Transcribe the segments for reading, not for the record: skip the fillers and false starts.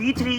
T3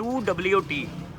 2WT۔